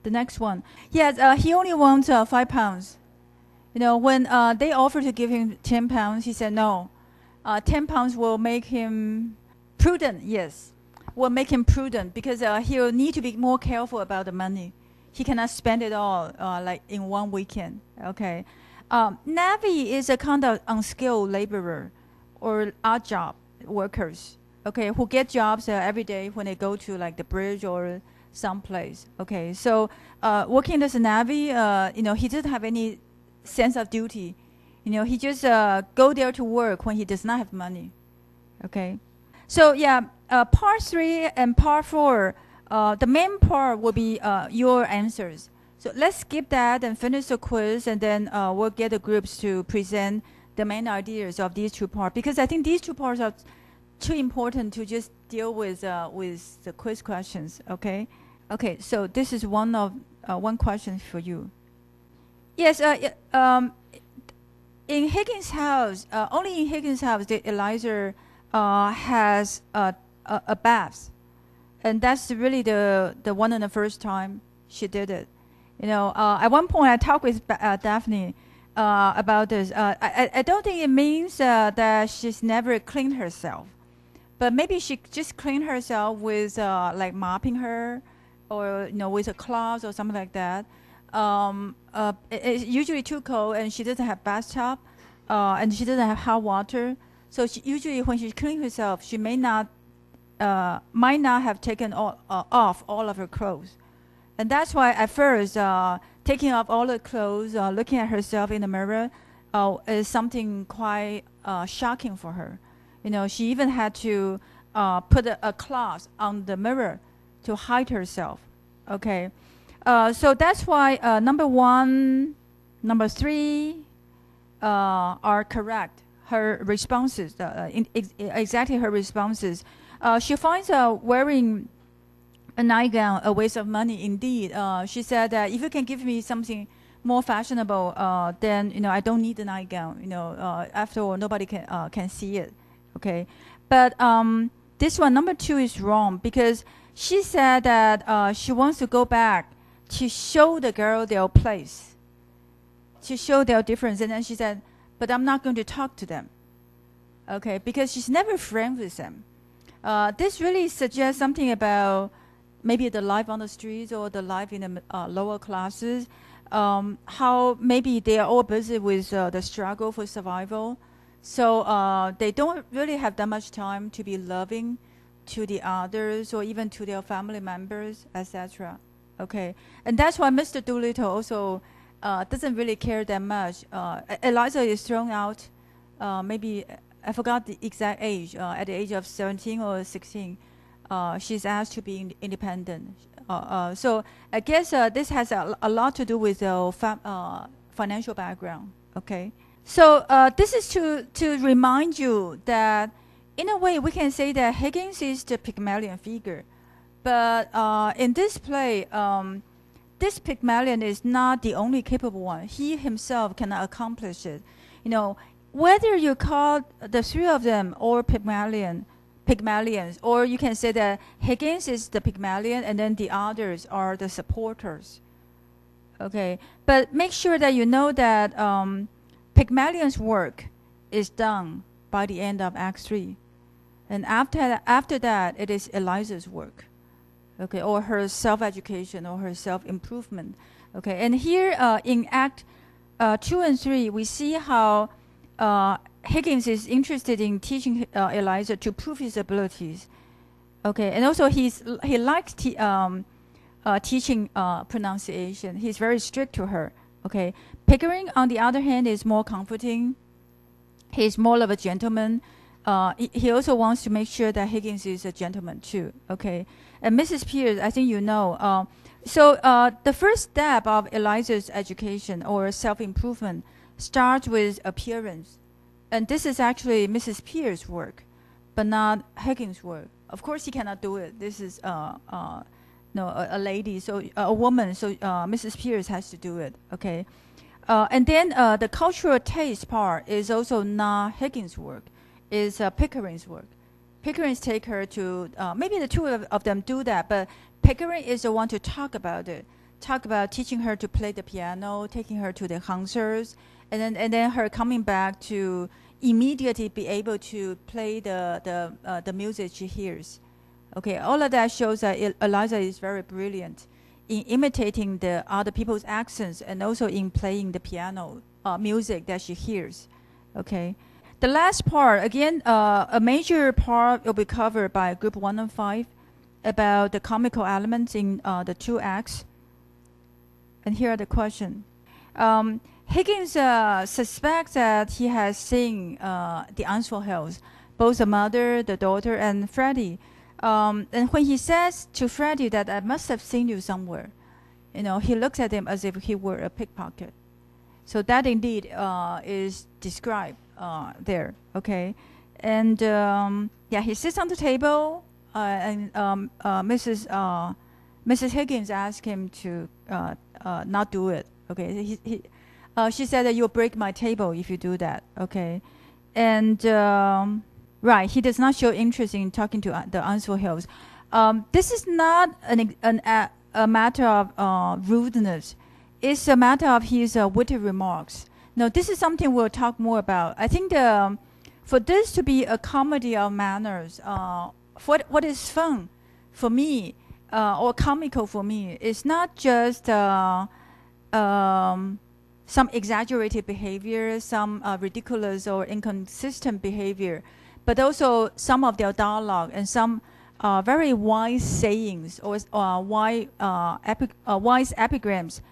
the next one. Yes, he only wants 5 pounds. You know, when they offered to give him 10 pounds, he said no. 10 pounds will make him prudent, yes. Will make him prudent because he'll need to be more careful about the money. He cannot spend it all like in one weekend, okay? Navvy is a kind of unskilled laborer or odd job workers, okay, who get jobs every day when they go to like the bridge or someplace, okay? So working as a navvy, you know, he doesn't have any sense of duty. You know, he just go there to work when he does not have money, okay? So yeah, part 3 and part 4, the main part will be your answers. So let's skip that and finish the quiz, and then we'll get the groups to present the main ideas of these 2 parts, because I think these 2 parts are too important to just deal with the quiz questions, okay? Okay, so this is one question for you. Yes, in Higgins' house, only in Higgins' house did Eliza has a bath, and that's really the one and the first time she did it. You know, at one point I talked with Daphne about this. I don't think it means that she's never cleaned herself, but maybe she just cleaned herself with like mopping her, or you know, with a cloth or something like that. It's usually too cold, and she doesn't have bathtub, and she doesn't have hot water. So she usually, when she cleans herself, she might not have taken off all of her clothes. And that's why at first, taking off all the clothes, looking at herself in the mirror, is something quite shocking for her. You know, she even had to put a cloth on the mirror to hide herself. Okay, so that's why number 1, number 3 are correct. Her responses, exactly her responses. She finds wearing a nightgown a waste of money indeed. She said that if you can give me something more fashionable, then you know, I don't need a nightgown. You know, after all, nobody can see it. Okay, but this one, number 2, is wrong, because she said that she wants to go back to show the girl their place, to show their difference, and then she said, but I'm not going to talk to them. Okay, because she's never friends with them. This really suggests something about maybe the life on the streets or the life in the lower classes, how maybe they are all busy with the struggle for survival. So they don't really have that much time to be loving to the others or even to their family members, etc. Okay, and that's why Mr. Doolittle also doesn't really care that much. Eliza is thrown out, maybe, I forgot the exact age, at the age of 17 or 16. She's asked to be independent. So I guess this has a lot to do with financial background. Okay, so this is to remind you that in a way we can say that Higgins is the Pygmalion figure, but in this play, this Pygmalion is not the only capable one. He himself cannot accomplish it. You know, whether you call the 3 of them or Pygmalions, or you can say that Higgins is the Pygmalion and then the others are the supporters. Okay, but make sure that you know that Pygmalion's work is done by the end of Act 3. And after that, it is Eliza's work. Okay, or her self-education or her self-improvement. Okay, and here in Act 2 and 3, we see how Higgins is interested in teaching Eliza to prove his abilities. Okay, and also he likes teaching pronunciation. He's very strict to her. Okay, Pickering, on the other hand, is more comforting. He's more of a gentleman. He also wants to make sure that Higgins is a gentleman too. Okay, and Mrs. Pierce, I think you know. So the first step of Eliza's education or self-improvement starts with appearance. And this is actually Mrs. Pierce's work, but not Higgins' work. Of course, he cannot do it. This is a lady, so a woman. So Mrs. Pierce has to do it. Okay, and then the cultural taste part is also not Higgins' work. Is Pickering's work. Pickering's take her to maybe the 2 of them do that, but Pickering is the one to talk about it, talk about teaching her to play the piano, taking her to the concerts, and then her coming back to immediately be able to play the music she hears. Okay, all of that shows that Eliza is very brilliant in imitating the other people's accents and also in playing the piano music that she hears. Okay, the last part, again, a major part will be covered by group 1 and 5 about the comical elements in the 2 acts. And here are the questions. Higgins suspects that he has seen the Answell Hills, both the mother, the daughter, and Freddie. And when he says to Freddie that I must have seen you somewhere, he looks at him as if he were a pickpocket. So that indeed is described there. Okay, and yeah, he sits on the table, and Mrs. Higgins asked him to not do it. Okay, she said that you'll break my table if you do that. Okay, and right, he does not show interest in talking to the Answell Hills. This is not a matter of rudeness. It's a matter of his witty remarks. Now, this is something we'll talk more about. I think for this to be a comedy of manners, what is fun for me or comical for me is not just some exaggerated behavior, some ridiculous or inconsistent behavior, but also some of their dialogue and some very wise sayings or wise epigrams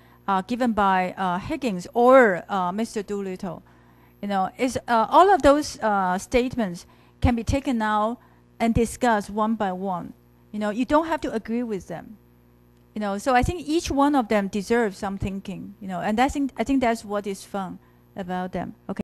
given by Higgins or Mr. Doolittle. All of those statements can be taken out and discussed one by one. You don't have to agree with them. So I think each one of them deserves some thinking. And I think that's what is fun about them. Okay.